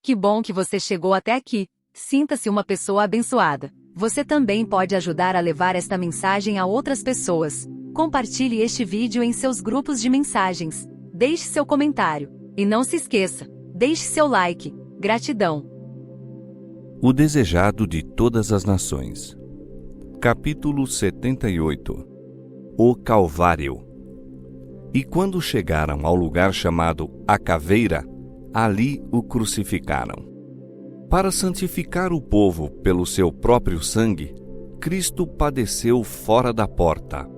Que bom que você chegou até aqui. Sinta-se uma pessoa abençoada. Você também pode ajudar a levar esta mensagem a outras pessoas. Compartilhe este vídeo em seus grupos de mensagens. Deixe seu comentário. E não se esqueça, deixe seu like. Gratidão. O desejado de todas as nações. Capítulo 78. O Calvário. E quando chegaram ao lugar chamado A Caveira, ali o crucificaram. Para santificar o povo pelo seu próprio sangue, Cristo padeceu fora da porta.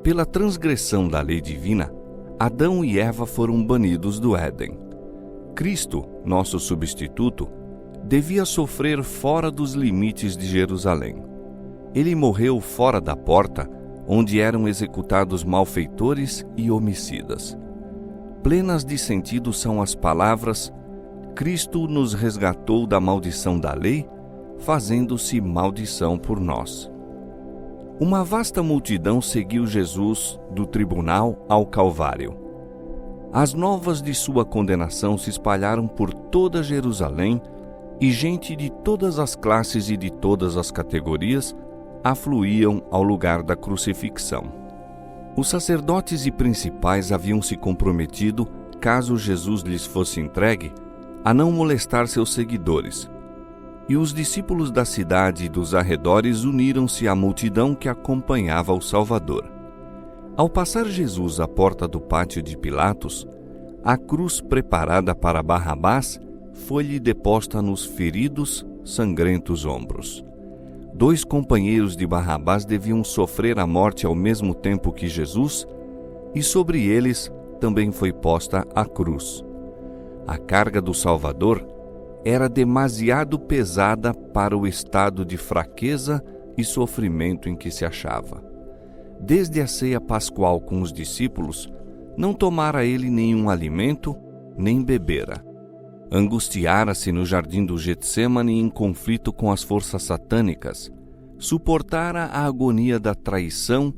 Pela transgressão da lei divina, Adão e Eva foram banidos do Éden. Cristo, nosso substituto, devia sofrer fora dos limites de Jerusalém. Ele morreu fora da porta, onde eram executados malfeitores e homicidas. Plenas de sentido são as palavras: Cristo nos resgatou da maldição da lei, fazendo-se maldição por nós. Uma vasta multidão seguiu Jesus do tribunal ao Calvário. As novas de sua condenação se espalharam por toda Jerusalém e gente de todas as classes e de todas as categorias afluíam ao lugar da crucifixão. Os sacerdotes e principais haviam se comprometido, caso Jesus lhes fosse entregue, a não molestar seus seguidores. E os discípulos da cidade e dos arredores uniram-se à multidão que acompanhava o Salvador. Ao passar Jesus à porta do pátio de Pilatos, a cruz preparada para Barrabás foi-lhe deposta nos feridos, sangrentos ombros. 2 companheiros de Barrabás deviam sofrer a morte ao mesmo tempo que Jesus, e sobre eles também foi posta a cruz. A carga do Salvador era demasiado pesada para o estado de fraqueza e sofrimento em que se achava. Desde a ceia pascual com os discípulos, não tomara ele nenhum alimento, nem bebera. Angustiara-se no jardim do Getsêmani em conflito com as forças satânicas, suportara a agonia da traição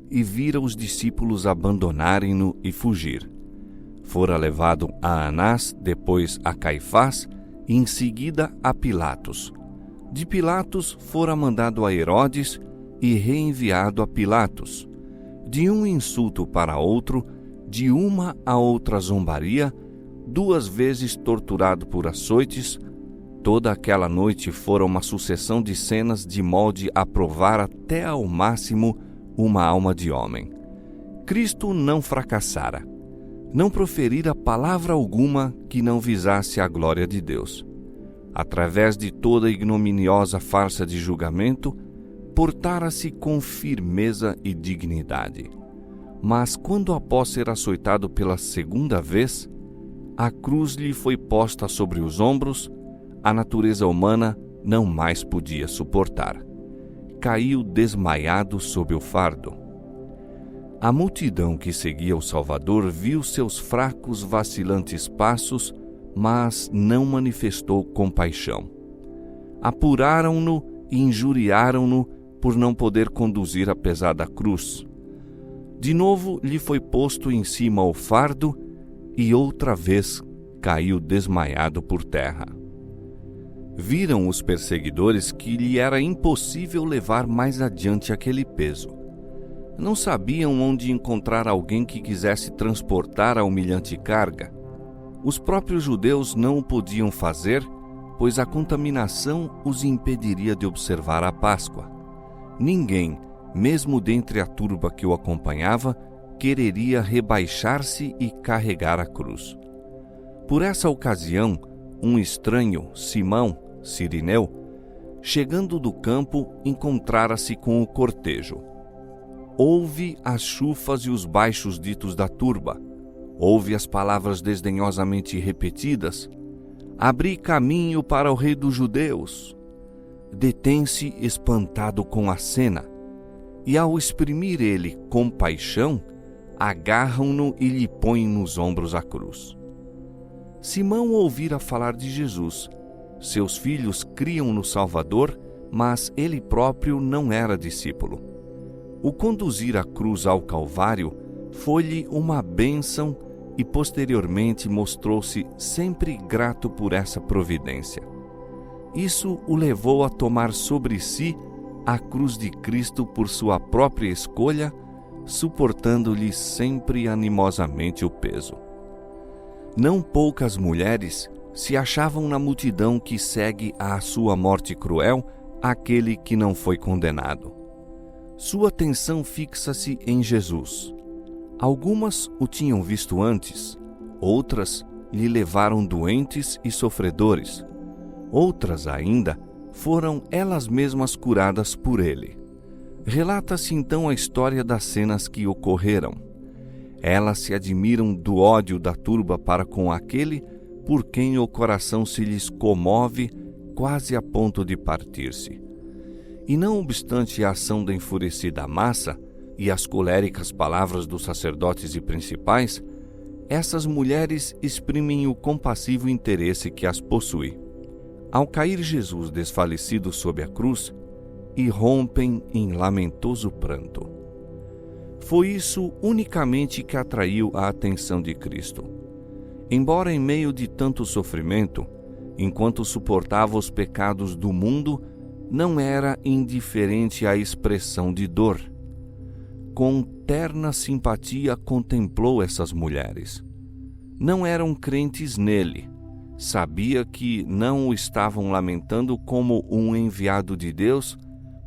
e vira os discípulos abandonarem-no e fugir. Fora levado a Anás, depois a Caifás e em seguida a Pilatos. De Pilatos fora mandado a Herodes e reenviado a Pilatos. De um insulto para outro, de uma a outra zombaria, 2 vezes torturado por açoites, toda aquela noite fora uma sucessão de cenas de molde a provar até ao máximo uma alma de homem. Cristo não fracassara. Não proferira palavra alguma que não visasse a glória de Deus. Através de toda a ignominiosa farsa de julgamento, portara-se com firmeza e dignidade. Mas quando após ser açoitado pela 2ª vez, a cruz lhe foi posta sobre os ombros, a natureza humana não mais podia suportar. Caiu desmaiado sob o fardo. A multidão que seguia o Salvador viu seus fracos, vacilantes passos, mas não manifestou compaixão. Apuraram-no e injuriaram-no por não poder conduzir a pesada cruz. De novo lhe foi posto em cima o fardo e outra vez caiu desmaiado por terra. Viram os perseguidores que lhe era impossível levar mais adiante aquele peso. Não sabiam onde encontrar alguém que quisesse transportar a humilhante carga. Os próprios judeus não o podiam fazer, pois a contaminação os impediria de observar a Páscoa. Ninguém, mesmo dentre a turba que o acompanhava, quereria rebaixar-se e carregar a cruz. Por essa ocasião, um estranho, Simão, Cirineu, chegando do campo, encontrara-se com o cortejo. Ouve as chufas e os baixos ditos da turba, ouve as palavras desdenhosamente repetidas: abri caminho para o rei dos judeus. Detém-se espantado com a cena, e ao exprimir ele compaixão, agarram-no e lhe põem nos ombros a cruz. Simão ouvira falar de Jesus. Seus filhos criam no Salvador, mas ele próprio não era discípulo. O conduzir a cruz ao Calvário foi-lhe uma bênção e posteriormente mostrou-se sempre grato por essa providência. Isso o levou a tomar sobre si a cruz de Cristo por sua própria escolha, suportando-lhe sempre animosamente o peso. Não poucas mulheres se achavam na multidão que segue à sua morte cruel aquele que não foi condenado. Sua atenção fixa-se em Jesus. Algumas o tinham visto antes, outras lhe levaram doentes e sofredores, outras ainda foram elas mesmas curadas por ele. Relata-se então a história das cenas que ocorreram. Elas se admiram do ódio da turba para com aquele por quem o coração se lhes comove quase a ponto de partir-se. E não obstante a ação da enfurecida massa e as coléricas palavras dos sacerdotes e principais, essas mulheres exprimem o compassivo interesse que as possui. Ao cair Jesus desfalecido sob a cruz, irrompem em lamentoso pranto. Foi isso unicamente que atraiu a atenção de Cristo. Embora em meio de tanto sofrimento, enquanto suportava os pecados do mundo, não era indiferente à expressão de dor. Com terna simpatia contemplou essas mulheres. Não eram crentes nele. Sabia que não o estavam lamentando como um enviado de Deus,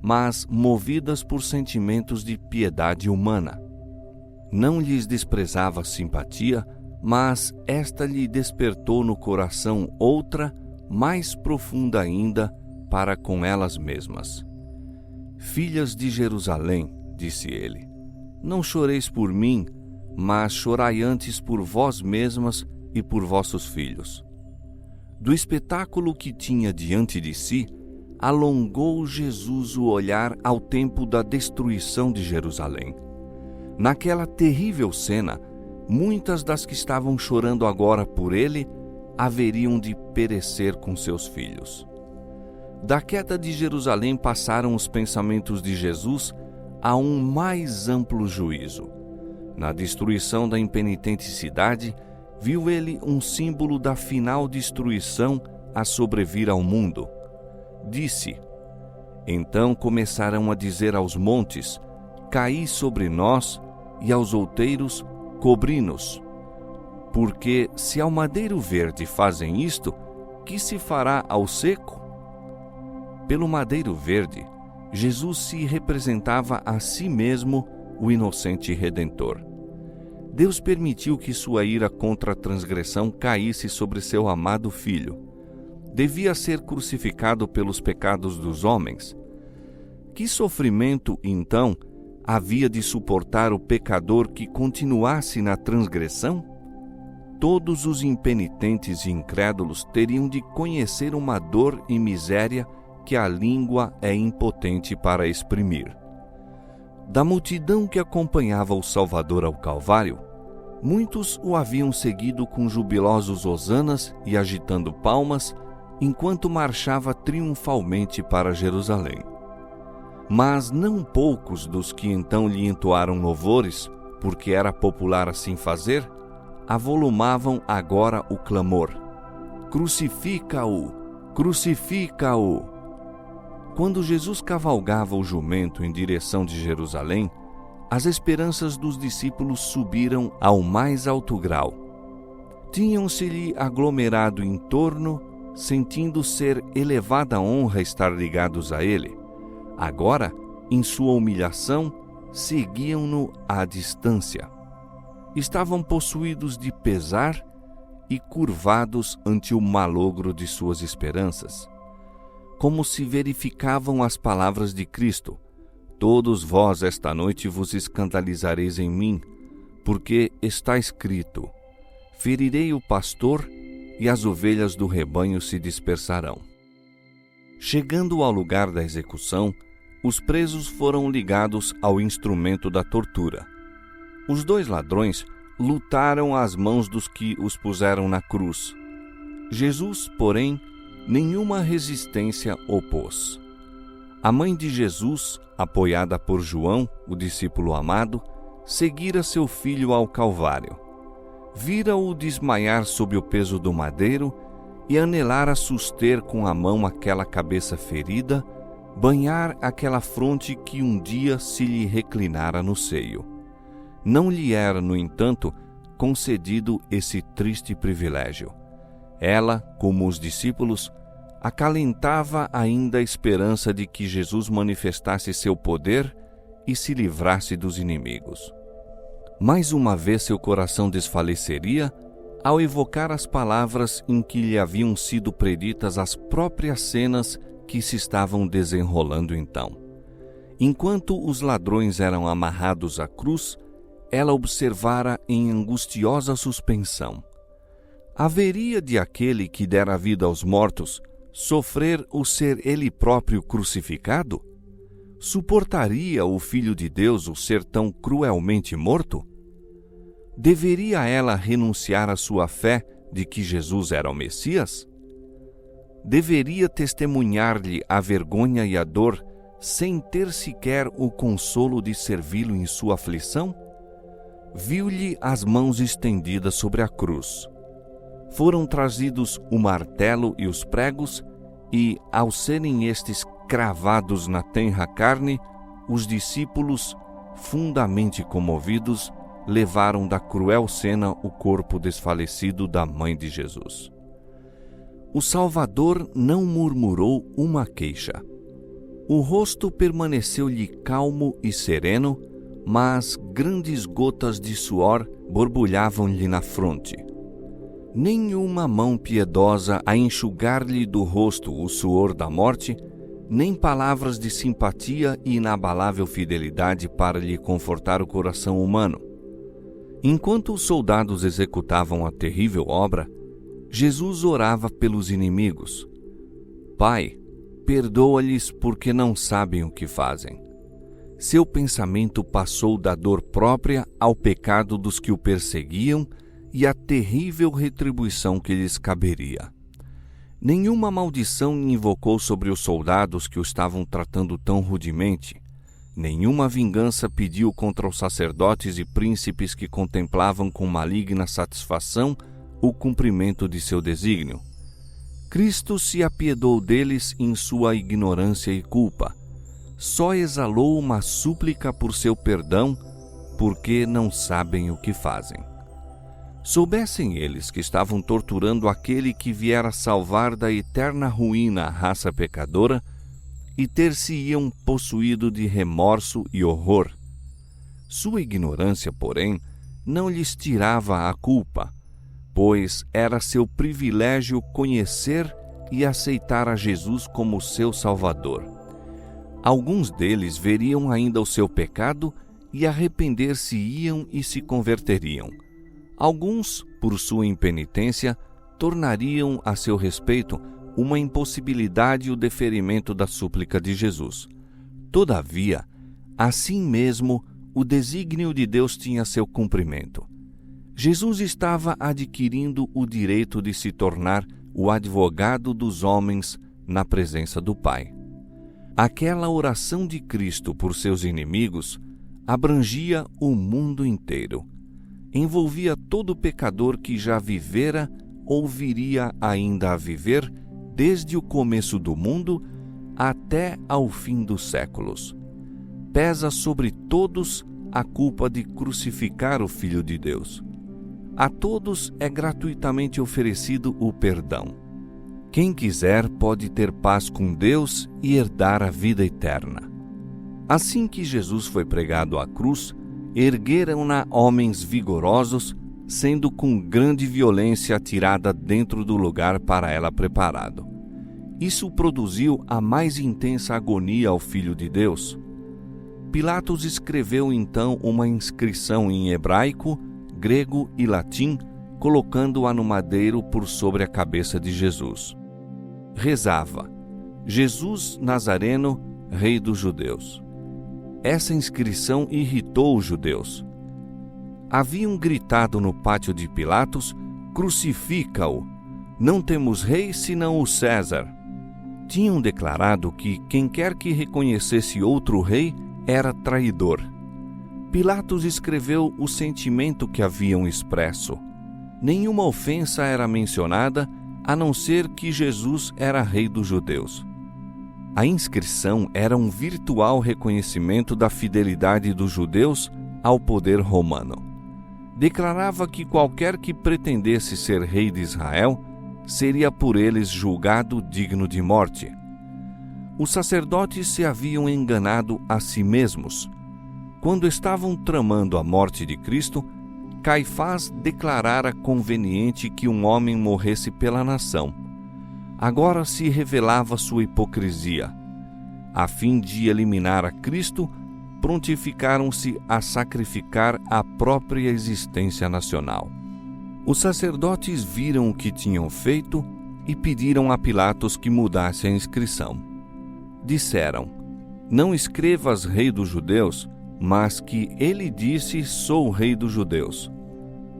mas movidas por sentimentos de piedade humana. Não lhes desprezava a simpatia, mas esta lhe despertou no coração outra, mais profunda ainda, para com elas mesmas. Filhas de Jerusalém, disse ele, não choreis por mim, mas chorai antes por vós mesmas e por vossos filhos. Do espetáculo que tinha diante de si, alongou Jesus o olhar ao tempo da destruição de Jerusalém. Naquela terrível cena, muitas das que estavam chorando agora por ele haveriam de perecer com seus filhos. Da queda de Jerusalém passaram os pensamentos de Jesus a um mais amplo juízo. Na destruição da impenitente cidade, viu ele um símbolo da final destruição a sobrevir ao mundo. Disse: então começarão a dizer aos montes: caí sobre nós, e aos outeiros: cobri-nos. Porque se ao madeiro verde fazem isto, que se fará ao seco? Pelo madeiro verde, Jesus se representava a si mesmo o inocente Redentor. Deus permitiu que sua ira contra a transgressão caísse sobre seu amado Filho. Devia ser crucificado pelos pecados dos homens. Que sofrimento, então, havia de suportar o pecador que continuasse na transgressão? Todos os impenitentes e incrédulos teriam de conhecer uma dor e miséria que a língua é impotente para exprimir. Da multidão que acompanhava o Salvador ao Calvário, muitos o haviam seguido com jubilosos hosanas e agitando palmas, enquanto marchava triunfalmente para Jerusalém. Mas não poucos dos que então lhe entoaram louvores, porque era popular assim fazer, avolumavam agora o clamor: crucifica-o! Crucifica-o! Quando Jesus cavalgava o jumento em direção de Jerusalém, as esperanças dos discípulos subiram ao mais alto grau. Tinham-se-lhe aglomerado em torno, sentindo ser elevada honra estar ligados a ele. Agora, em sua humilhação, seguiam-no à distância. Estavam possuídos de pesar e curvados ante o malogro de suas esperanças. Como se verificavam as palavras de Cristo: todos vós esta noite vos escandalizareis em mim, porque está escrito: ferirei o pastor e as ovelhas do rebanho se dispersarão. Chegando ao lugar da execução, os presos foram ligados ao instrumento da tortura. Os dois ladrões lutaram às mãos dos que os puseram na cruz. Jesus, porém, nenhuma resistência opôs. A mãe de Jesus, apoiada por João, o discípulo amado, seguira seu filho ao Calvário. vira-o desmaiar sob o peso do madeiro e anelara suster com a mão aquela cabeça ferida, banhar aquela fronte que um dia se lhe reclinara no seio. Não lhe era, no entanto, concedido esse triste privilégio. Ela, como os discípulos, acalentava ainda a esperança de que Jesus manifestasse seu poder e se livrasse dos inimigos. Mais uma vez seu coração desfaleceria ao evocar as palavras em que lhe haviam sido preditas as próprias cenas que se estavam desenrolando então. Enquanto os ladrões eram amarrados à cruz, ela observara em angustiosa suspensão. Haveria de aquele que dera vida aos mortos sofrer o ser ele próprio crucificado? Suportaria o Filho de Deus o ser tão cruelmente morto? Deveria ela renunciar à sua fé de que Jesus era o Messias? Deveria testemunhar-lhe a vergonha e a dor sem ter sequer o consolo de servi-lo em sua aflição? Viu-lhe as mãos estendidas sobre a cruz. Foram trazidos o martelo e os pregos, e, ao serem estes cravados na tenra carne, os discípulos, fundamente comovidos, levaram da cruel cena o corpo desfalecido da mãe de Jesus. O Salvador não murmurou uma queixa. O rosto permaneceu-lhe calmo e sereno, mas grandes gotas de suor borbulhavam-lhe na fronte. Nenhuma mão piedosa a enxugar-lhe do rosto o suor da morte, nem palavras de simpatia e inabalável fidelidade para lhe confortar o coração humano. Enquanto os soldados executavam a terrível obra, Jesus orava pelos inimigos. Pai, perdoa-lhes porque não sabem o que fazem. Seu pensamento passou da dor própria ao pecado dos que o perseguiam e à terrível retribuição que lhes caberia. Nenhuma maldição invocou sobre os soldados que o estavam tratando tão rudemente. Nenhuma vingança pediu contra os sacerdotes e príncipes que contemplavam com maligna satisfação o cumprimento de seu desígnio. Cristo se apiedou deles em sua ignorância e culpa. Só exalou uma súplica por seu perdão, porque não sabem o que fazem. Soubessem eles que estavam torturando aquele que viera salvar da eterna ruína a raça pecadora, e ter-se-iam possuído de remorso e horror. Sua ignorância, porém, não lhes tirava a culpa, pois era seu privilégio conhecer e aceitar a Jesus como seu Salvador. Alguns deles veriam ainda o seu pecado e arrepender-se-iam e se converteriam. Alguns, por sua impenitência, tornariam a seu respeito uma impossibilidade o deferimento da súplica de Jesus. Todavia, assim mesmo, o desígnio de Deus tinha seu cumprimento. Jesus estava adquirindo o direito de se tornar o advogado dos homens na presença do Pai. Aquela oração de Cristo por seus inimigos abrangia o mundo inteiro. Envolvia todo pecador que já vivera ou viria ainda a viver desde o começo do mundo até ao fim dos séculos. Pesa sobre todos a culpa de crucificar o Filho de Deus. A todos é gratuitamente oferecido o perdão. Quem quiser pode ter paz com Deus e herdar a vida eterna. Assim que Jesus foi pregado à cruz, ergueram-na homens vigorosos, sendo com grande violência atirada dentro do lugar para ela preparado. Isso produziu a mais intensa agonia ao Filho de Deus. Pilatos escreveu então uma inscrição em hebraico, grego e latim, colocando-a no madeiro por sobre a cabeça de Jesus. Rezava: Jesus Nazareno, Rei dos Judeus. Essa inscrição irritou os judeus. Haviam gritado no pátio de Pilatos: crucifica-o! Não temos rei senão o César. Tinham declarado que quem quer que reconhecesse outro rei era traidor. Pilatos escreveu o sentimento que haviam expresso: Nenhuma ofensa era mencionada, a não ser que Jesus era rei dos judeus. A inscrição era um virtual reconhecimento da fidelidade dos judeus ao poder romano. Declarava que qualquer que pretendesse ser rei de Israel seria por eles julgado digno de morte. Os sacerdotes se haviam enganado a si mesmos. Quando estavam tramando a morte de Cristo, Caifás declarara conveniente que um homem morresse pela nação. Agora se revelava sua hipocrisia. A fim de eliminar a Cristo, prontificaram-se a sacrificar a própria existência nacional. Os sacerdotes viram o que tinham feito e pediram a Pilatos que mudasse a inscrição. Disseram: não escrevas rei dos judeus, mas que ele disse: sou o rei dos judeus.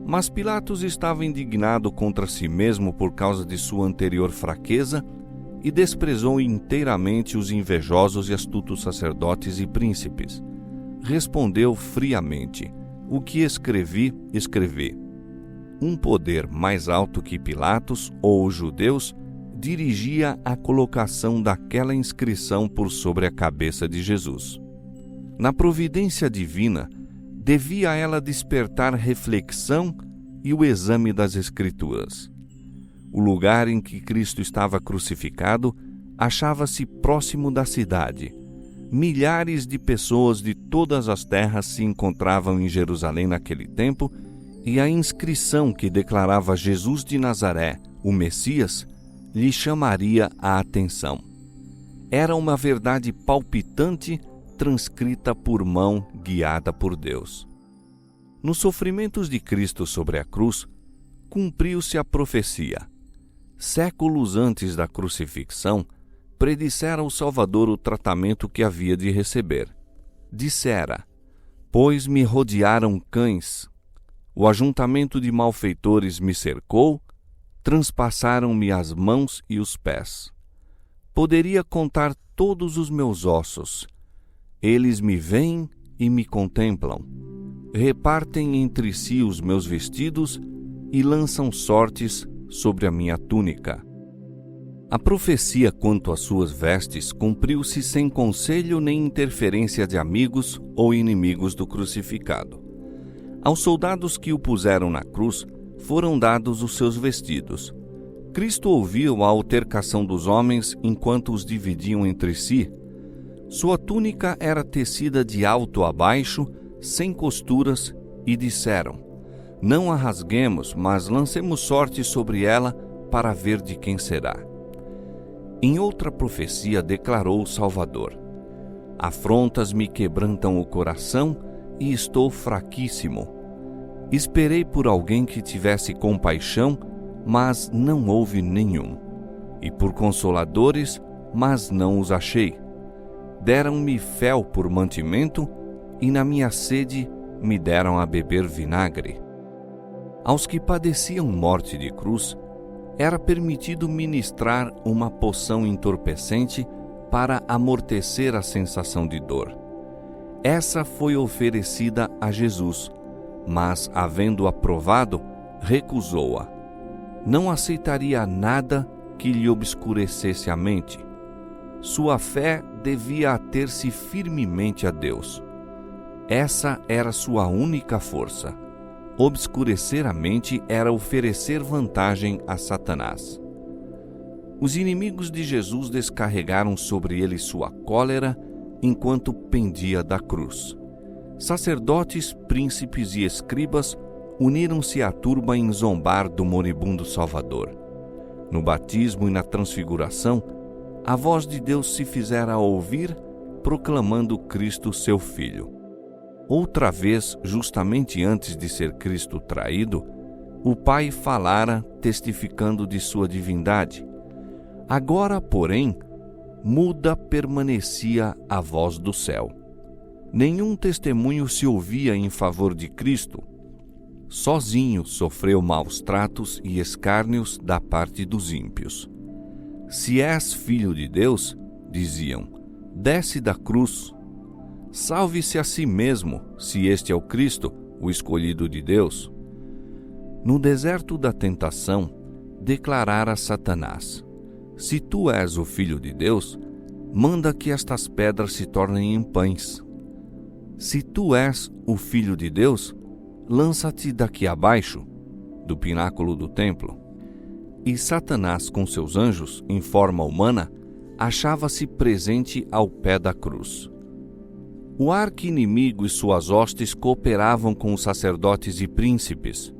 Mas Pilatos estava indignado contra si mesmo por causa de sua anterior fraqueza e desprezou inteiramente os invejosos e astutos sacerdotes e príncipes. Respondeu friamente: o que escrevi, escrevi. Um poder mais alto que Pilatos ou os judeus dirigia a colocação daquela inscrição por sobre a cabeça de Jesus. Na providência divina, devia ela despertar reflexão e o exame das Escrituras. O lugar em que Cristo estava crucificado achava-se próximo da cidade. Milhares de pessoas de todas as terras se encontravam em Jerusalém naquele tempo, e a inscrição que declarava Jesus de Nazaré, o Messias, lhe chamaria a atenção. Era uma verdade palpitante, transcrita por mão guiada por Deus. Nos sofrimentos de Cristo sobre a cruz, cumpriu-se a profecia. Séculos antes da crucifixão, predissera o Salvador o tratamento que havia de receber. Dissera: pois me rodearam cães, o ajuntamento de malfeitores me cercou, transpassaram-me as mãos e os pés. Poderia contar todos os meus ossos. Eles me veem e me contemplam. Repartem entre si os meus vestidos e lançam sortes sobre a minha túnica. A profecia quanto às suas vestes cumpriu-se sem conselho nem interferência de amigos ou inimigos do crucificado. Aos soldados que o puseram na cruz foram dados os seus vestidos. Cristo ouviu a altercação dos homens enquanto os dividiam entre si. Sua túnica era tecida de alto a baixo, sem costuras, e disseram: não a rasguemos, mas lancemos sorte sobre ela para ver de quem será. Em outra profecia declarou o Salvador: afrontas me quebrantam o coração e estou fraquíssimo. Esperei por alguém que tivesse compaixão, mas não houve nenhum, e por consoladores, mas não os achei. Deram-me fel por mantimento, e na minha sede me deram a beber vinagre. Aos que padeciam morte de cruz, era permitido ministrar uma poção entorpecente para amortecer a sensação de dor. Essa foi oferecida a Jesus, mas, havendo-a provado, recusou-a. Não aceitaria nada que lhe obscurecesse a mente. Sua fé devia ater-se firmemente a Deus. Essa era sua única força. Obscurecer a mente era oferecer vantagem a Satanás. Os inimigos de Jesus descarregaram sobre ele sua cólera enquanto pendia da cruz. Sacerdotes, príncipes e escribas uniram-se à turba em zombar do moribundo Salvador. No batismo e na transfiguração, a voz de Deus se fizera ouvir, proclamando Cristo seu Filho. Outra vez, justamente antes de ser Cristo traído, o Pai falara, testificando de sua divindade. Agora, porém, muda permanecia a voz do céu. Nenhum testemunho se ouvia em favor de Cristo. Sozinho sofreu maus tratos e escárnios da parte dos ímpios. Se és filho de Deus, diziam, desce da cruz. Salve-se a si mesmo, se este é o Cristo, o escolhido de Deus. No deserto da tentação, declarara a Satanás: Se tu és o Filho de Deus, manda que estas pedras se tornem em pães. Se tu és o Filho de Deus, lança-te daqui abaixo, do pináculo do templo. E Satanás, com seus anjos, em forma humana, achava-se presente ao pé da cruz. O arqui-inimigo e suas hostes cooperavam com os sacerdotes e príncipes.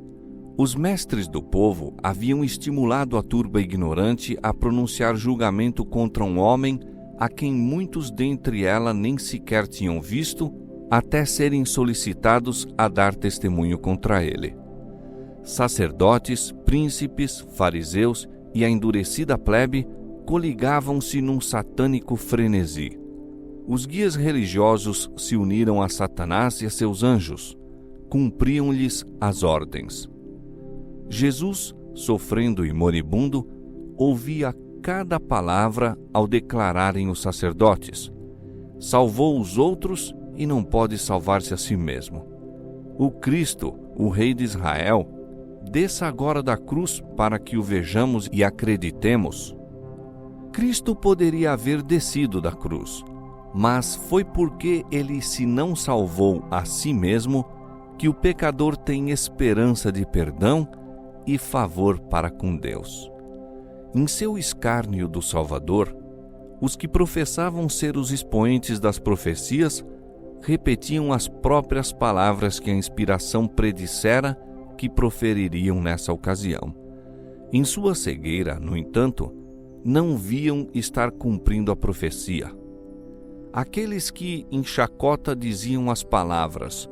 Os mestres do povo haviam estimulado a turba ignorante a pronunciar julgamento contra um homem a quem muitos dentre ela nem sequer tinham visto, até serem solicitados a dar testemunho contra ele. Sacerdotes, príncipes, fariseus e a endurecida plebe coligavam-se num satânico frenesi. Os guias religiosos se uniram a Satanás e a seus anjos, cumpriam-lhes as ordens. Jesus, sofrendo e moribundo, ouvia cada palavra ao declararem os sacerdotes: salvou os outros e não pode salvar-se a si mesmo. O Cristo, o Rei de Israel, desça agora da cruz para que o vejamos e acreditemos. Cristo poderia haver descido da cruz, mas foi porque ele se não salvou a si mesmo que o pecador tem esperança de perdão e favor para com Deus. Em seu escárnio do Salvador, os que professavam ser os expoentes das profecias repetiam as próprias palavras que a inspiração predissera que profeririam nessa ocasião. Em sua cegueira, no entanto, não viam estar cumprindo a profecia. Aqueles que em chacota diziam as palavras: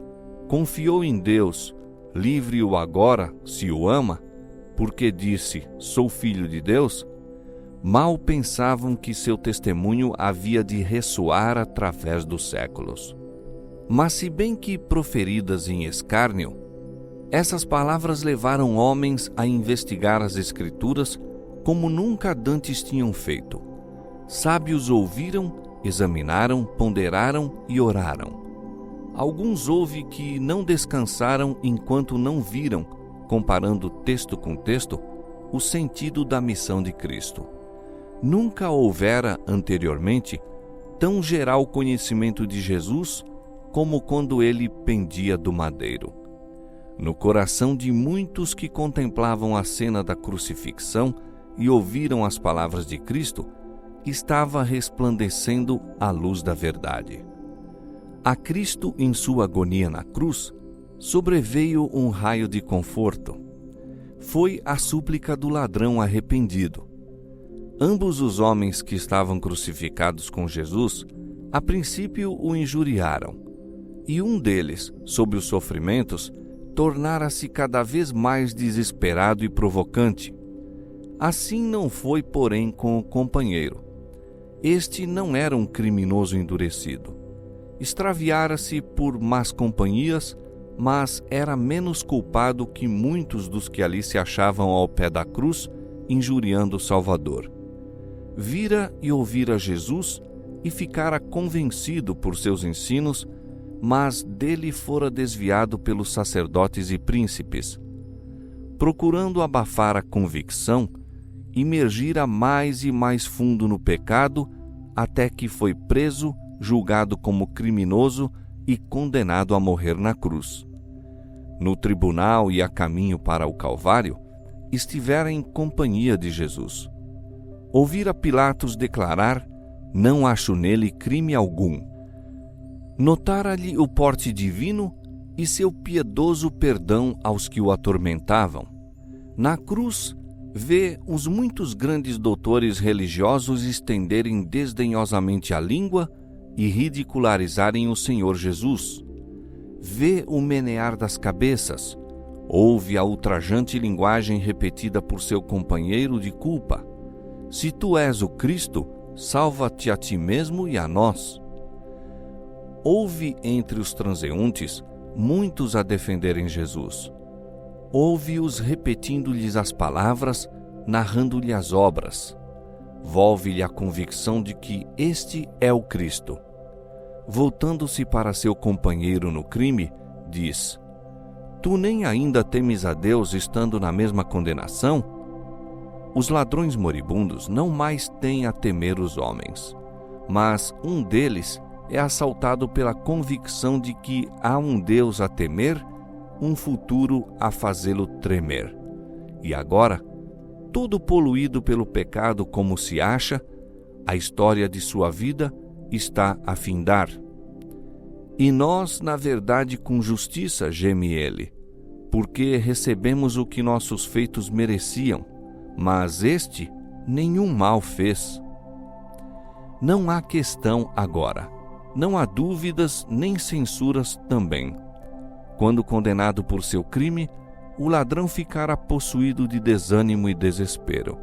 confiou em Deus, livre-o agora, se o ama, porque disse, sou filho de Deus, mal pensavam que seu testemunho havia de ressoar através dos séculos. Mas se bem que proferidas em escárnio, essas palavras levaram homens a investigar as Escrituras como nunca dantes tinham feito. Sábios ouviram, examinaram, ponderaram e oraram. Alguns houve que não descansaram enquanto não viram, comparando texto com texto, o sentido da missão de Cristo. Nunca houvera, anteriormente, tão geral conhecimento de Jesus como quando ele pendia do madeiro. No coração de muitos que contemplavam a cena da crucifixão e ouviram as palavras de Cristo, estava resplandecendo a luz da verdade. A Cristo, em sua agonia na cruz, sobreveio um raio de conforto. Foi a súplica do ladrão arrependido. Ambos os homens que estavam crucificados com Jesus, a princípio o injuriaram, e um deles, sob os sofrimentos, tornara-se cada vez mais desesperado e provocante. Assim não foi, porém, com o companheiro. Este não era um criminoso endurecido. Extraviara-se por más companhias, mas era menos culpado que muitos dos que ali se achavam ao pé da cruz, injuriando o Salvador. Vira e ouvira Jesus e ficara convencido por seus ensinos, mas dele fora desviado pelos sacerdotes e príncipes. Procurando abafar a convicção, imergira mais e mais fundo no pecado, até que foi preso, julgado como criminoso e condenado a morrer na cruz. No tribunal e a caminho para o Calvário, estivera em companhia de Jesus. Ouvira Pilatos declarar: não acho nele crime algum. Notara-lhe o porte divino e seu piedoso perdão aos que o atormentavam. Na cruz, vê os muitos grandes doutores religiosos estenderem desdenhosamente a língua e ridicularizarem o Senhor Jesus. Vê o menear das cabeças, ouve a ultrajante linguagem repetida por seu companheiro de culpa: se tu és o Cristo, salva-te a ti mesmo e a nós. Ouve entre os transeuntes muitos a defenderem Jesus. Ouve-os repetindo-lhes as palavras, narrando-lhe as obras. Volve-lhe a convicção de que este é o Cristo. Voltando-se para seu companheiro no crime, diz: Tu nem ainda temes a Deus estando na mesma condenação? Os ladrões moribundos não mais têm a temer os homens, mas um deles é assaltado pela convicção de que há um Deus a temer, um futuro a fazê-lo tremer. E agora, todo poluído pelo pecado como se acha, a história de sua vida está a findar. E nós, na verdade, com justiça, geme ele, porque recebemos o que nossos feitos mereciam, mas este nenhum mal fez. Não há questão agora, não há dúvidas nem censuras também. Quando condenado por seu crime, o ladrão ficará possuído de desânimo e desespero.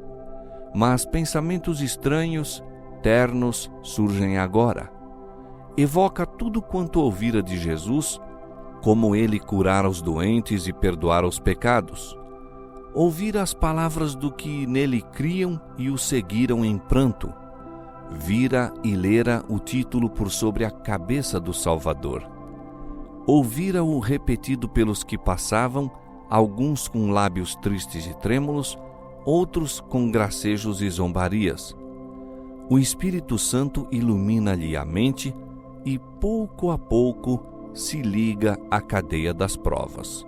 Mas pensamentos estranhos, ternos, surgem agora. Evoca tudo quanto ouvira de Jesus, como ele curara os doentes e perdoara os pecados. Ouvira as palavras do que nele criam e o seguiram em pranto. Vira e lera o título por sobre a cabeça do Salvador. Ouvira-o repetido pelos que passavam, alguns com lábios tristes e trêmulos, outros com gracejos e zombarias. O Espírito Santo ilumina-lhe a mente e, pouco a pouco, se liga à cadeia das provas.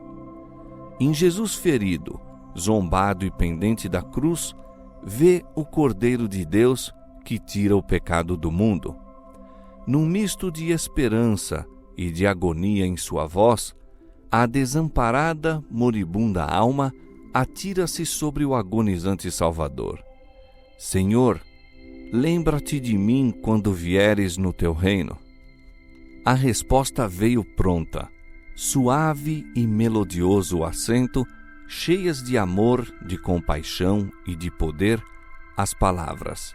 Em Jesus ferido, zombado e pendente da cruz, vê o Cordeiro de Deus que tira o pecado do mundo. Num misto de esperança e de agonia em sua voz, a desamparada, moribunda alma atira-se sobre o agonizante Salvador. Senhor, lembra-te de mim quando vieres no teu reino. A resposta veio pronta, suave e melodioso o acento, cheias de amor, de compaixão e de poder, as palavras: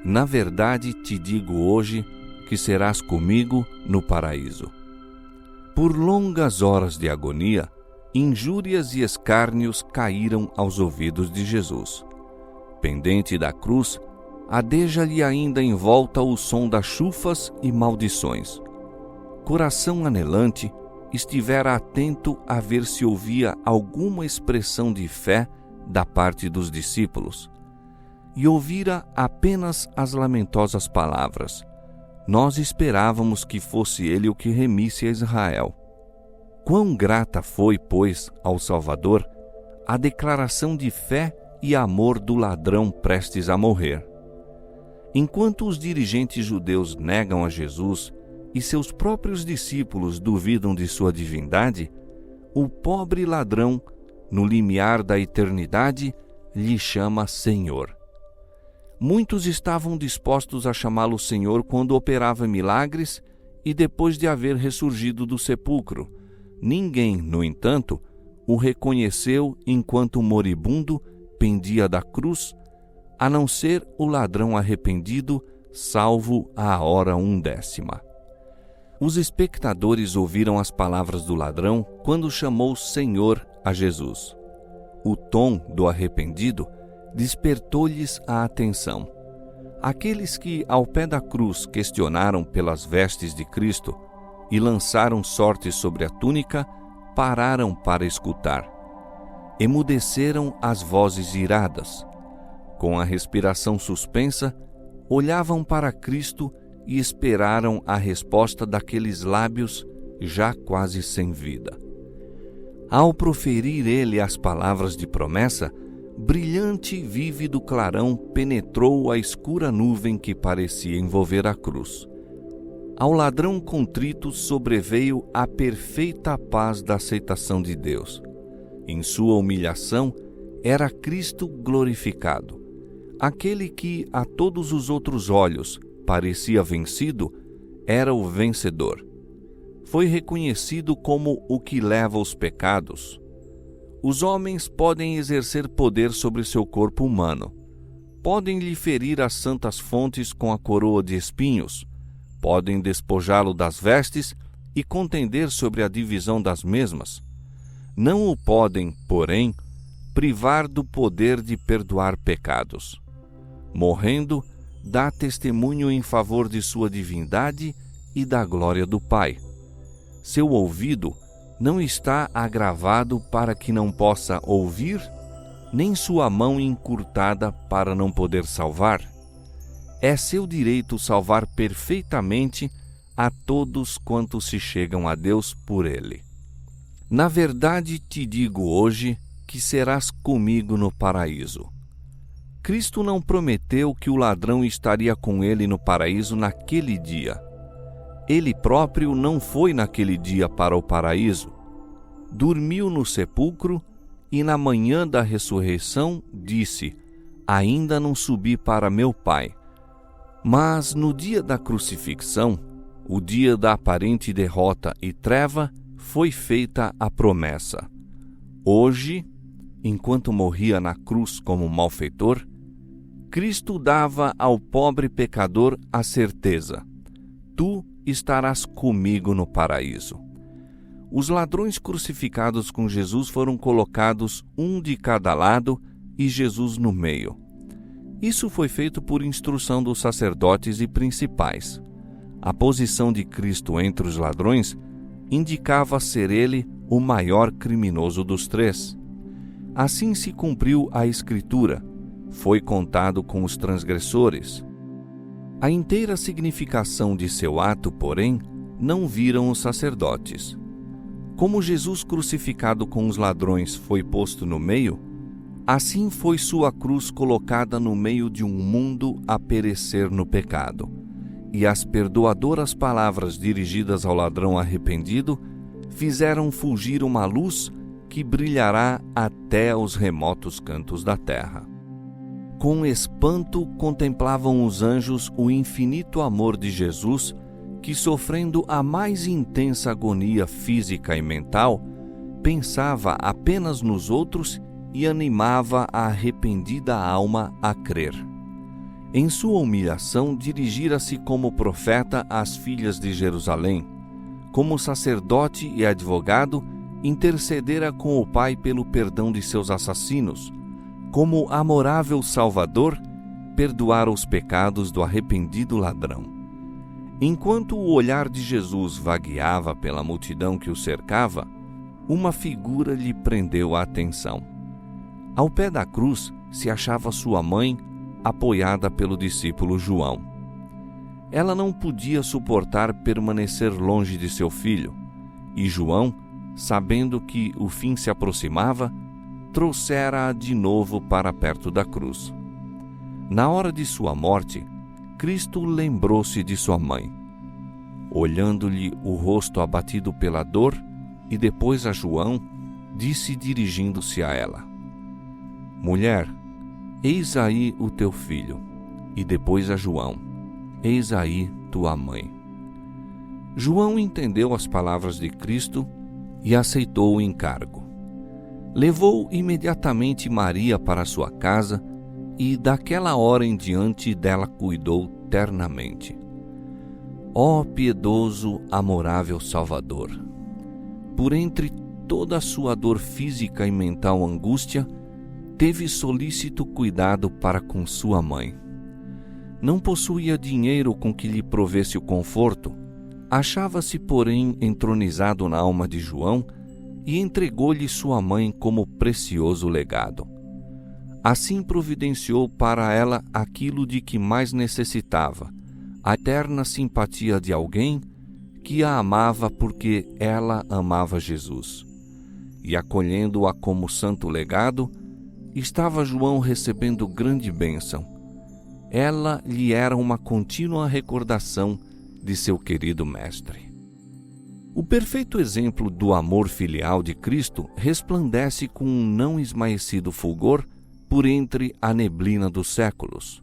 Na verdade te digo hoje que serás comigo no paraíso. Por longas horas de agonia, injúrias e escárnios caíram aos ouvidos de Jesus. Pendente da cruz, adeja-lhe ainda em volta o som das chufas e maldições. Coração anelante, estivera atento a ver se ouvia alguma expressão de fé da parte dos discípulos. E ouvira apenas as lamentosas palavras: Nós esperávamos que fosse ele o que remisse a Israel. Quão grata foi, pois, ao Salvador a declaração de fé e amor do ladrão prestes a morrer. Enquanto os dirigentes judeus negam a Jesus e seus próprios discípulos duvidam de sua divindade, o pobre ladrão, no limiar da eternidade, lhe chama Senhor. Muitos estavam dispostos a chamá-lo Senhor quando operava milagres e depois de haver ressurgido do sepulcro. Ninguém, no entanto, o reconheceu enquanto moribundo pendia da cruz, a não ser o ladrão arrependido, salvo à hora 1/10. Os espectadores ouviram as palavras do ladrão quando chamou Senhor a Jesus. O tom do arrependido despertou-lhes a atenção. Aqueles que, ao pé da cruz, questionaram pelas vestes de Cristo e lançaram sortes sobre a túnica, pararam para escutar. Emudeceram as vozes iradas. Com a respiração suspensa, olhavam para Cristo e esperaram a resposta daqueles lábios já quase sem vida. Ao proferir ele as palavras de promessa, brilhante e vívido clarão penetrou a escura nuvem que parecia envolver a cruz. Ao ladrão contrito sobreveio a perfeita paz da aceitação de Deus. Em sua humilhação, era Cristo glorificado. Aquele que, a todos os outros olhos, parecia vencido, era o vencedor. Foi reconhecido como o que leva os pecados. Os homens podem exercer poder sobre seu corpo humano. Podem lhe ferir as santas fontes com a coroa de espinhos. Podem despojá-lo das vestes e contender sobre a divisão das mesmas. Não o podem, porém, privar do poder de perdoar pecados. Morrendo, dá testemunho em favor de sua divindade e da glória do Pai. Seu ouvido não está agravado para que não possa ouvir, nem sua mão encurtada para não poder salvar. É seu direito salvar perfeitamente a todos quantos se chegam a Deus por ele. Na verdade te digo hoje que serás comigo no paraíso. Cristo não prometeu que o ladrão estaria com ele no paraíso naquele dia. Ele próprio não foi naquele dia para o paraíso. Dormiu no sepulcro e na manhã da ressurreição disse: ainda não subi para meu Pai. Mas no dia da crucifixão, o dia da aparente derrota e treva, foi feita a promessa. Hoje, enquanto morria na cruz como malfeitor, Cristo dava ao pobre pecador a certeza: tu estarás comigo no paraíso. Os ladrões crucificados com Jesus foram colocados um de cada lado e Jesus no meio. Isso foi feito por instrução dos sacerdotes e principais. A posição de Cristo entre os ladrões indicava ser ele o maior criminoso dos três. Assim se cumpriu a Escritura: foi contado com os transgressores. A inteira significação de seu ato, porém, não viram os sacerdotes. Como Jesus crucificado com os ladrões foi posto no meio, assim foi sua cruz colocada no meio de um mundo a perecer no pecado. E as perdoadoras palavras dirigidas ao ladrão arrependido fizeram fulgir uma luz que brilhará até os remotos cantos da terra. Com espanto contemplavam os anjos o infinito amor de Jesus, que, sofrendo a mais intensa agonia física e mental, pensava apenas nos outros e animava a arrependida alma a crer. Em sua humilhação, dirigira-se como profeta às filhas de Jerusalém. Como sacerdote e advogado, intercedera com o Pai pelo perdão de seus assassinos. Como amorável Salvador, perdoara os pecados do arrependido ladrão. Enquanto o olhar de Jesus vagueava pela multidão que o cercava, uma figura lhe prendeu a atenção. Ao pé da cruz se achava sua mãe, apoiada pelo discípulo João. Ela não podia suportar permanecer longe de seu filho, e João, sabendo que o fim se aproximava, trouxera-a de novo para perto da cruz. Na hora de sua morte, Cristo lembrou-se de sua mãe. Olhando-lhe o rosto abatido pela dor, e depois a João, disse dirigindo-se a ela: mulher, eis aí o teu filho. E depois a João: eis aí tua mãe. João entendeu as palavras de Cristo e aceitou o encargo. Levou imediatamente Maria para sua casa e daquela hora em diante dela cuidou ternamente. Ó piedoso, amorável Salvador! Por entre toda a sua dor física e mental angústia, teve solícito cuidado para com sua mãe. Não possuía dinheiro com que lhe provesse o conforto, achava-se, porém, entronizado na alma de João e entregou-lhe sua mãe como precioso legado. Assim providenciou para ela aquilo de que mais necessitava, a eterna simpatia de alguém que a amava porque ela amava Jesus. E acolhendo-a como santo legado, estava João recebendo grande bênção. Ela lhe era uma contínua recordação de seu querido mestre. O perfeito exemplo do amor filial de Cristo resplandece com um não esmaecido fulgor por entre a neblina dos séculos.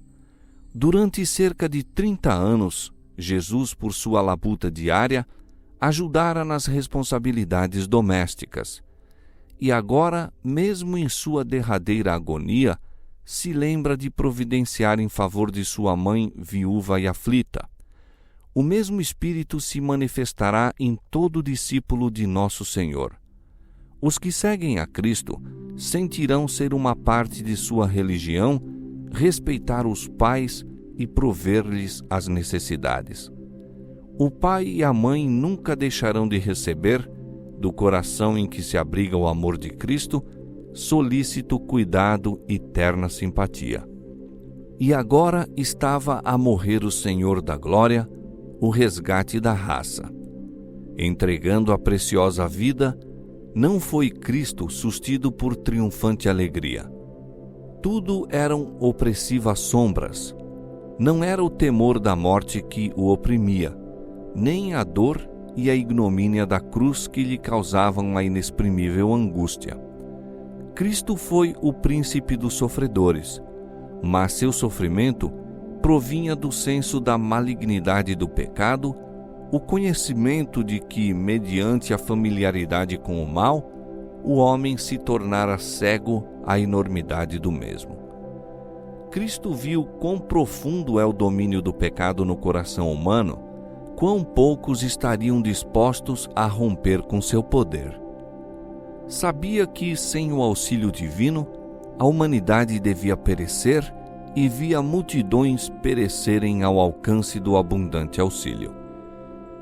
Durante cerca de 30 anos, Jesus, por sua labuta diária, ajudara nas responsabilidades domésticas. E agora, mesmo em sua derradeira agonia, se lembra de providenciar em favor de sua mãe viúva e aflita. O mesmo Espírito se manifestará em todo discípulo de nosso Senhor. Os que seguem a Cristo sentirão ser uma parte de sua religião, respeitar os pais e prover-lhes as necessidades. O pai e a mãe nunca deixarão de receber, do coração em que se abriga o amor de Cristo, solícito cuidado e terna simpatia. E agora estava a morrer o Senhor da glória, o resgate da raça. Entregando a preciosa vida, não foi Cristo sustido por triunfante alegria. Tudo eram opressivas sombras. Não era o temor da morte que o oprimia, nem a dor e a ignomínia da cruz que lhe causavam a inexprimível angústia. Cristo foi o príncipe dos sofredores, mas seu sofrimento provinha do senso da malignidade do pecado, o conhecimento de que, mediante a familiaridade com o mal, o homem se tornara cego à enormidade do mesmo. Cristo viu quão profundo é o domínio do pecado no coração humano, quão poucos estariam dispostos a romper com seu poder. Sabia que, sem o auxílio divino, a humanidade devia perecer e via multidões perecerem ao alcance do abundante auxílio.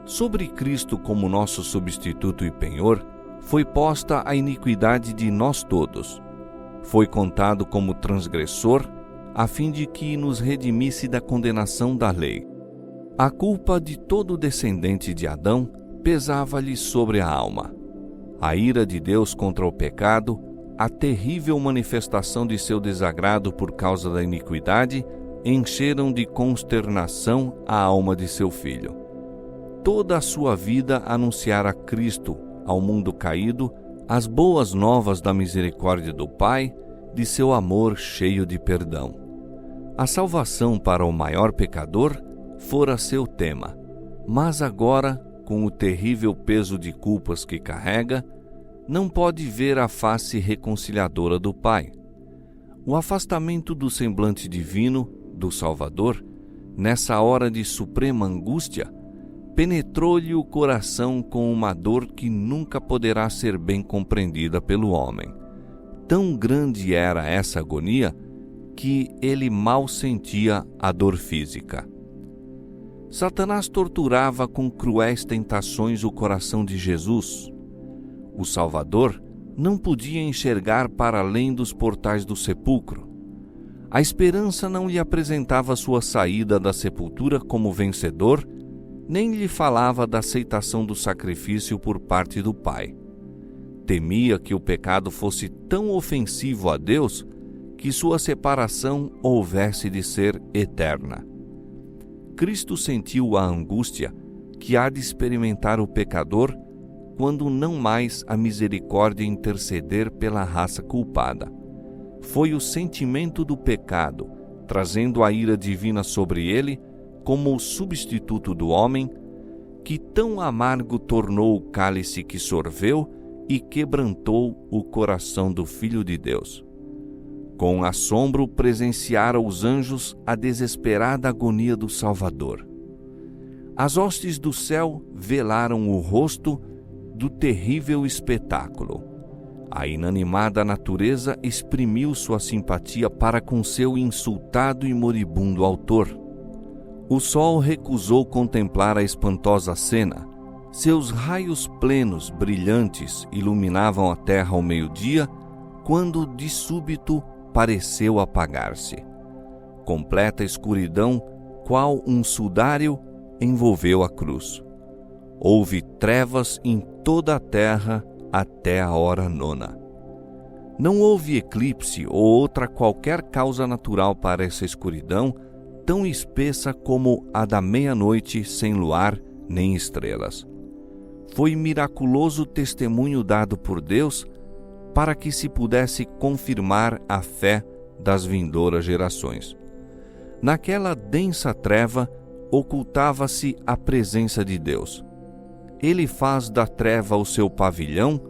Sobre Cristo como nosso substituto e penhor, foi posta a iniquidade de nós todos. Foi contado como transgressor, a fim de que nos redimisse da condenação da lei. A culpa de todo descendente de Adão pesava-lhe sobre a alma. A ira de Deus contra o pecado, a terrível manifestação de seu desagrado por causa da iniquidade, encheram de consternação a alma de seu filho. Toda a sua vida anunciara Cristo ao mundo caído as boas novas da misericórdia do Pai, de seu amor cheio de perdão. A salvação para o maior pecador fora seu tema, mas agora, com o terrível peso de culpas que carrega, não pode ver a face reconciliadora do Pai. O afastamento do semblante divino, do Salvador, nessa hora de suprema angústia, penetrou-lhe o coração com uma dor que nunca poderá ser bem compreendida pelo homem. Tão grande era essa agonia que ele mal sentia a dor física. Satanás torturava com cruéis tentações o coração de Jesus. O Salvador não podia enxergar para além dos portais do sepulcro. A esperança não lhe apresentava sua saída da sepultura como vencedor, nem lhe falava da aceitação do sacrifício por parte do Pai. Temia que o pecado fosse tão ofensivo a Deus que sua separação houvesse de ser eterna. Cristo sentiu a angústia que há de experimentar o pecador quando não mais a misericórdia interceder pela raça culpada. Foi o sentimento do pecado, trazendo a ira divina sobre ele, como o substituto do homem, que tão amargo tornou o cálice que sorveu e quebrantou o coração do Filho de Deus. Com assombro presenciara os anjos a desesperada agonia do Salvador. As hostes do céu velaram o rosto do terrível espetáculo. A inanimada natureza exprimiu sua simpatia para com seu insultado e moribundo autor. O sol recusou contemplar a espantosa cena. Seus raios plenos, brilhantes, iluminavam a terra ao meio-dia, quando, de súbito, pareceu apagar-se. Completa escuridão, qual um sudário, envolveu a cruz. Houve trevas em toda a terra até a hora nona. Não houve eclipse ou outra qualquer causa natural para essa escuridão, tão espessa como a da meia-noite sem luar nem estrelas. Foi miraculoso testemunho dado por Deus para que se pudesse confirmar a fé das vindouras gerações. Naquela densa treva ocultava-se a presença de Deus. Ele faz da treva o seu pavilhão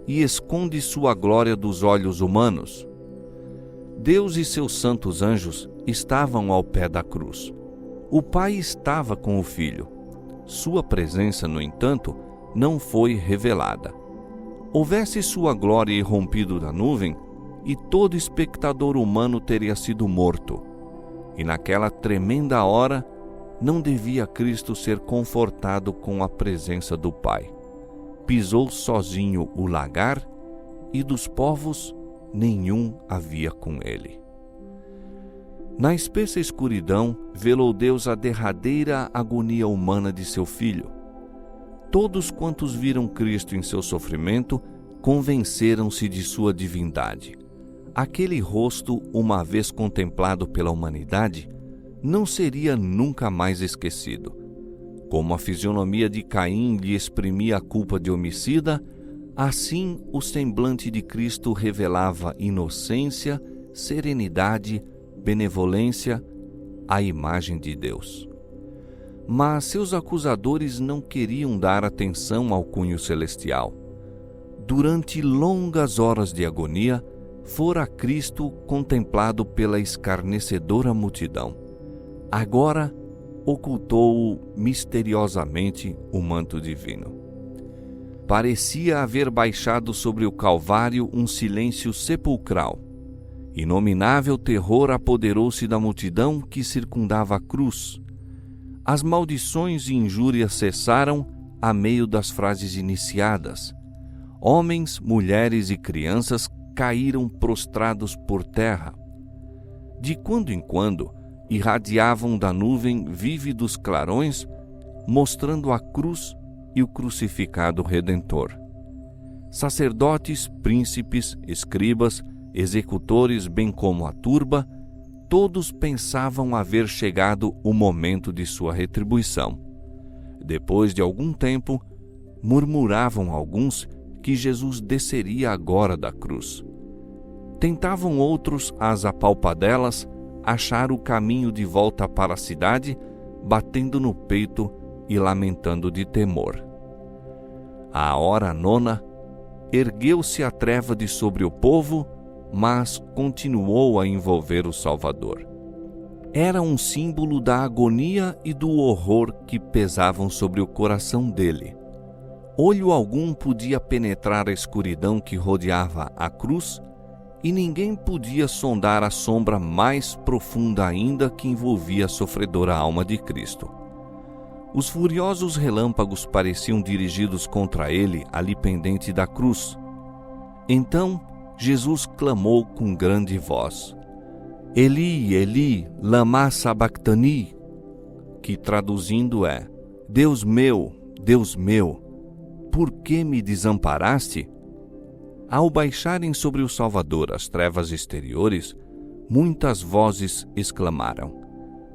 e esconde sua glória dos olhos humanos. Deus e seus santos anjos estavam ao pé da cruz. O Pai estava com o Filho. Sua presença, no entanto, não foi revelada. Houvesse sua glória irrompido da nuvem, e todo espectador humano teria sido morto. E naquela tremenda hora, não devia Cristo ser confortado com a presença do Pai. pisou sozinho o lagar, e dos povos nenhum havia com ele. Na espessa escuridão, velou Deus a derradeira agonia humana de seu Filho. Todos quantos viram Cristo em seu sofrimento, convenceram-se de sua divindade. Aquele rosto, uma vez contemplado pela humanidade, não seria nunca mais esquecido. Como a fisionomia de Caim lhe exprimia a culpa de homicida, assim o semblante de Cristo revelava inocência, serenidade, benevolência, a imagem de Deus. Mas seus acusadores não queriam dar atenção ao cunho celestial. Durante longas horas de agonia, fora Cristo contemplado pela escarnecedora multidão. Agora ocultou misteriosamente o manto divino. Parecia haver baixado sobre o Calvário um silêncio sepulcral. Inominável terror apoderou-se da multidão que circundava a cruz. As maldições e injúrias cessaram a meio das frases iniciadas. Homens, mulheres e crianças caíram prostrados por terra. De quando em quando, irradiavam da nuvem vívidos clarões, mostrando a cruz e o crucificado Redentor. Sacerdotes, príncipes, escribas, executores, bem como a turba, todos pensavam haver chegado o momento de sua retribuição. Depois de algum tempo, murmuravam alguns que Jesus desceria agora da cruz. Tentavam outros, às apalpadelas, achar o caminho de volta para a cidade, batendo no peito e lamentando de temor. À hora nona, ergueu-se a treva de sobre o povo, mas continuou a envolver o Salvador. Era um símbolo da agonia e do horror que pesavam sobre o coração dele. Olho algum podia penetrar a escuridão que rodeava a cruz, e ninguém podia sondar a sombra mais profunda ainda que envolvia a sofredora alma de Cristo. Os furiosos relâmpagos pareciam dirigidos contra ele ali pendente da cruz. Então Jesus clamou com grande voz: Eli, Eli, lama sabachthani, que traduzindo é: Deus meu, por que me desamparaste? Ao baixarem sobre o Salvador as trevas exteriores, muitas vozes exclamaram: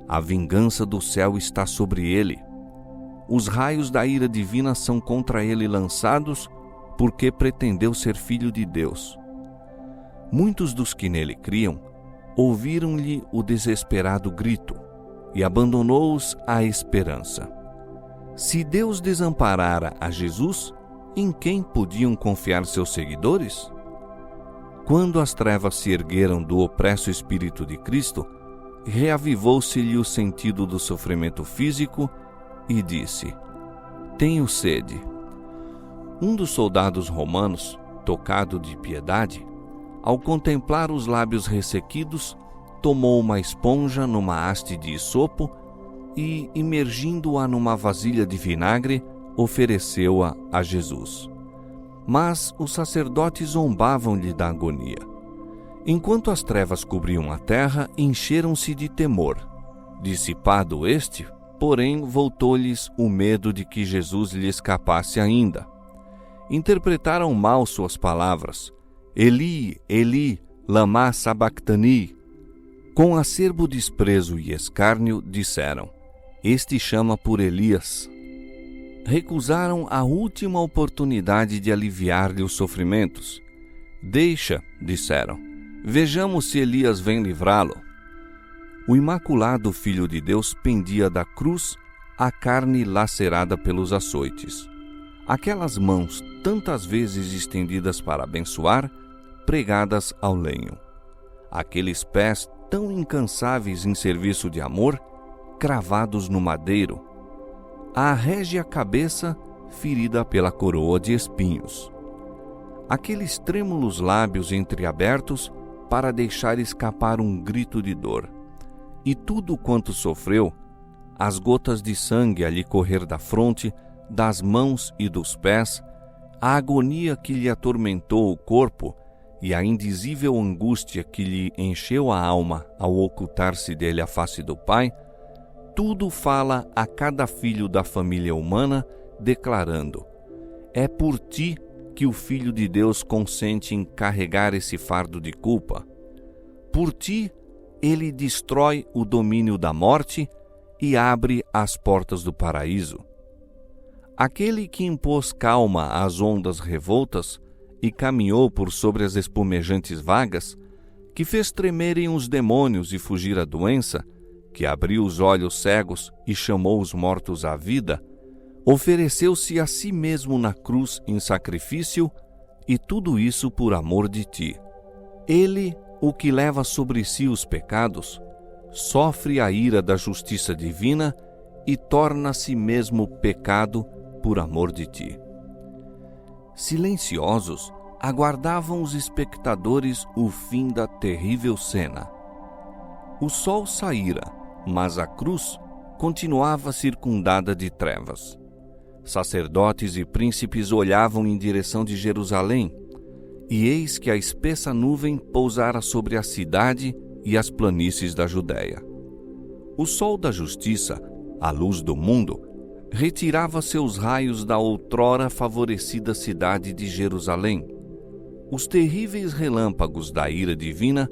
A vingança do céu está sobre ele. Os raios da ira divina são contra ele lançados, porque pretendeu ser filho de Deus. Muitos dos que nele criam ouviram-lhe o desesperado grito, e abandonou-os a esperança. Se Deus desamparara a Jesus, em quem podiam confiar seus seguidores? Quando as trevas se ergueram do opresso Espírito de Cristo, reavivou-se-lhe o sentido do sofrimento físico e disse: Tenho sede. Um dos soldados romanos, tocado de piedade, ao contemplar os lábios ressequidos, tomou uma esponja numa haste de isopo e, imergindo-a numa vasilha de vinagre, ofereceu-a a Jesus. Mas os sacerdotes zombavam-lhe da agonia. Enquanto as trevas cobriam a terra, encheram-se de temor. Dissipado este, porém, voltou-lhes o medo de que Jesus lhe escapasse ainda. Interpretaram mal suas palavras: Eli, Eli, lama sabachthani. Com acerbo desprezo e escárnio, disseram: Este chama por Elias. Recusaram a última oportunidade de aliviar-lhe os sofrimentos. Deixa, disseram, vejamos se Elias vem livrá-lo. O imaculado Filho de Deus pendia da cruz, a carne lacerada pelos açoites. Aquelas mãos, tantas vezes estendidas para abençoar, pregadas ao lenho. Aqueles pés tão incansáveis em serviço de amor, cravados no madeiro. A régia cabeça, ferida pela coroa de espinhos. Aqueles trêmulos lábios entreabertos para deixar escapar um grito de dor. E tudo quanto sofreu, as gotas de sangue a lhe correr da fronte, das mãos e dos pés, a agonia que lhe atormentou o corpo e a indizível angústia que lhe encheu a alma ao ocultar-se dele a face do Pai, tudo fala a cada filho da família humana, declarando: é por ti que o Filho de Deus consente em carregar esse fardo de culpa. Por ti, ele destrói o domínio da morte e abre as portas do paraíso. Aquele que impôs calma às ondas revoltas e caminhou por sobre as espumejantes vagas, que fez tremerem os demônios e fugir a doença, que abriu os olhos cegos e chamou os mortos à vida, ofereceu-se a si mesmo na cruz em sacrifício, e tudo isso por amor de ti. Ele, o que leva sobre si os pecados, sofre a ira da justiça divina e torna a si mesmo pecado por amor de ti. Silenciosos, aguardavam os espectadores o fim da terrível cena. O sol saíra, mas a cruz continuava circundada de trevas. Sacerdotes e príncipes olhavam em direção de Jerusalém, e eis que a espessa nuvem pousara sobre a cidade e as planícies da Judéia. O sol da justiça, a luz do mundo, retirava seus raios da outrora favorecida cidade de Jerusalém. Os terríveis relâmpagos da ira divina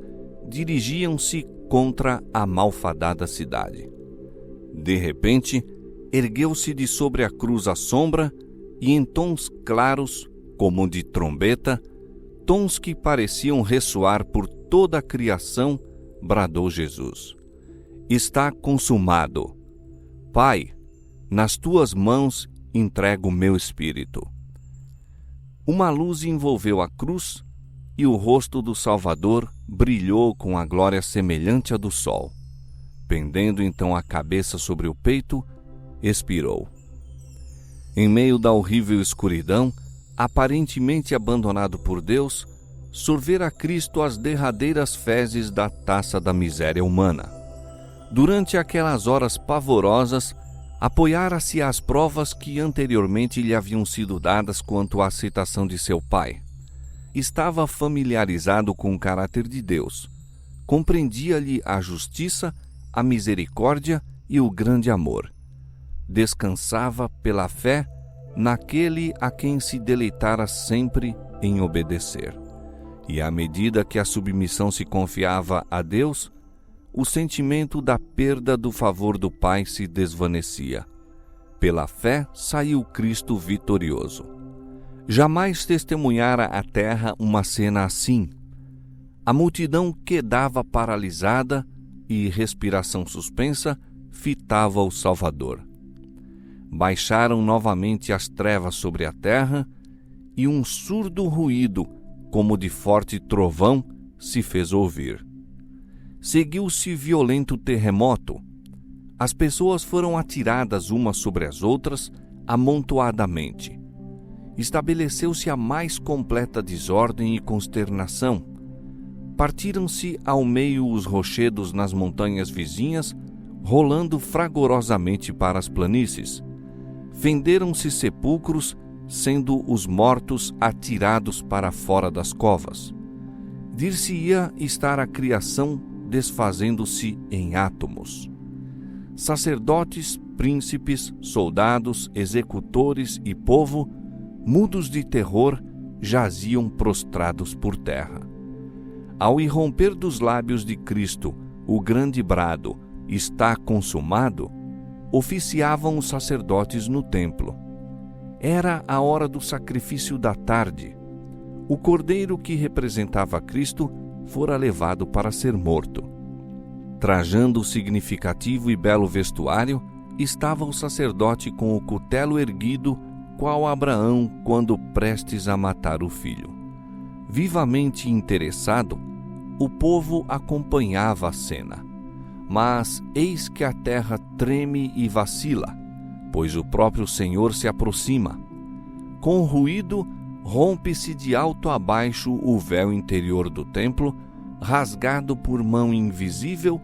dirigiam-se contra a malfadada cidade. De repente, ergueu-se de sobre a cruz a sombra, e em tons claros, como de trombeta, tons que pareciam ressoar por toda a criação, bradou Jesus: está consumado. Pai, nas tuas mãos entrego o meu espírito. Uma luz envolveu a cruz, e o rosto do Salvador brilhou com a glória semelhante à do sol. Pendendo então a cabeça sobre o peito, expirou. Em meio da horrível escuridão, aparentemente abandonado por Deus, sorvera Cristo as derradeiras fezes da taça da miséria humana. Durante aquelas horas pavorosas, apoiara-se às provas que anteriormente lhe haviam sido dadas quanto à aceitação de seu Pai. Estava familiarizado com o caráter de Deus. Compreendia-lhe a justiça, a misericórdia e o grande amor. Descansava pela fé naquele a quem se deleitara sempre em obedecer. E à medida que a submissão se confiava a Deus, o sentimento da perda do favor do Pai se desvanecia. Pela fé saiu Cristo vitorioso. Jamais testemunhara a terra uma cena assim. A multidão quedava paralisada e, respiração suspensa, fitava o Salvador. Baixaram novamente as trevas sobre a terra, e um surdo ruído, como de forte trovão, se fez ouvir. Seguiu-se violento terremoto. As pessoas foram atiradas umas sobre as outras, amontoadamente. Estabeleceu-se a mais completa desordem e consternação. Partiram-se ao meio os rochedos nas montanhas vizinhas, rolando fragorosamente para as planícies. Fenderam-se sepulcros, sendo os mortos atirados para fora das covas. Dir-se-ia estar a criação desfazendo-se em átomos. Sacerdotes, príncipes, soldados, executores e povo, mudos de terror, jaziam prostrados por terra. Ao irromper dos lábios de Cristo o grande brado "está consumado", oficiavam os sacerdotes no templo. Era a hora do sacrifício da tarde. O cordeiro que representava Cristo fora levado para ser morto. Trajando o significativo e belo vestuário, estava o sacerdote com o cutelo erguido, qual Abraão quando prestes a matar o filho. Vivamente interessado, o povo acompanhava a cena. Mas eis que a terra treme e vacila, pois o próprio Senhor se aproxima. Com ruído, rompe-se de alto a baixo o véu interior do templo, rasgado por mão invisível,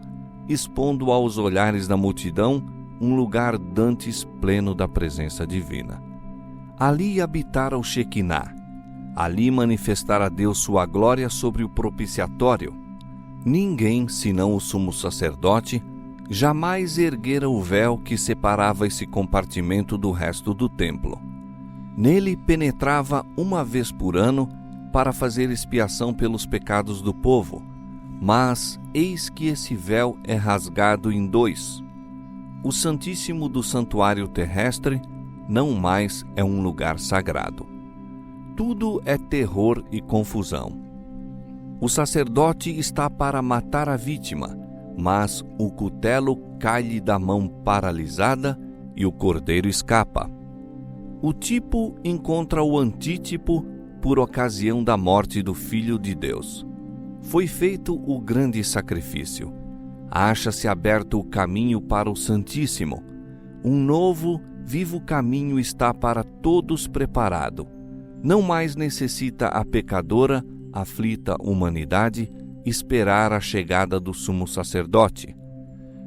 expondo aos olhares da multidão um lugar dantes pleno da presença divina. Ali habitara o Shequiná. Ali manifestara Deus sua glória sobre o propiciatório. Ninguém, senão o sumo sacerdote, jamais erguera o véu que separava esse compartimento do resto do templo. Nele penetrava uma vez por ano para fazer expiação pelos pecados do povo, mas eis que esse véu é rasgado em dois. O Santíssimo do Santuário Terrestre não mais é um lugar sagrado. Tudo é terror e confusão. O sacerdote está para matar a vítima, mas o cutelo cai-lhe da mão paralisada e o cordeiro escapa. O tipo encontra o antítipo por ocasião da morte do Filho de Deus. Foi feito o grande sacrifício. Acha-se aberto o caminho para o Santíssimo. Um novo, vivo caminho está para todos preparado. Não mais necessita a pecadora, aflita humanidade, esperar a chegada do sumo sacerdote.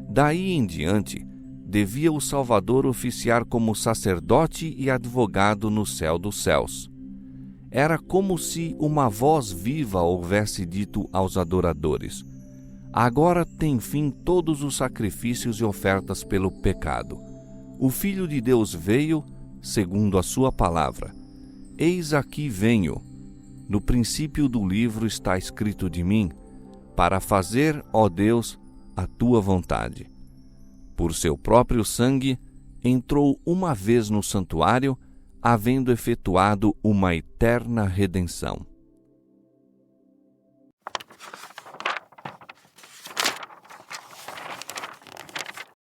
Daí em diante, devia o Salvador oficiar como sacerdote e advogado no céu dos céus. Era como se uma voz viva houvesse dito aos adoradores: agora tem fim todos os sacrifícios e ofertas pelo pecado. O Filho de Deus veio, segundo a sua palavra. Eis aqui venho. No princípio do livro está escrito de mim, para fazer, ó Deus, a tua vontade. Por seu próprio sangue, entrou uma vez no santuário, havendo efetuado uma eterna redenção.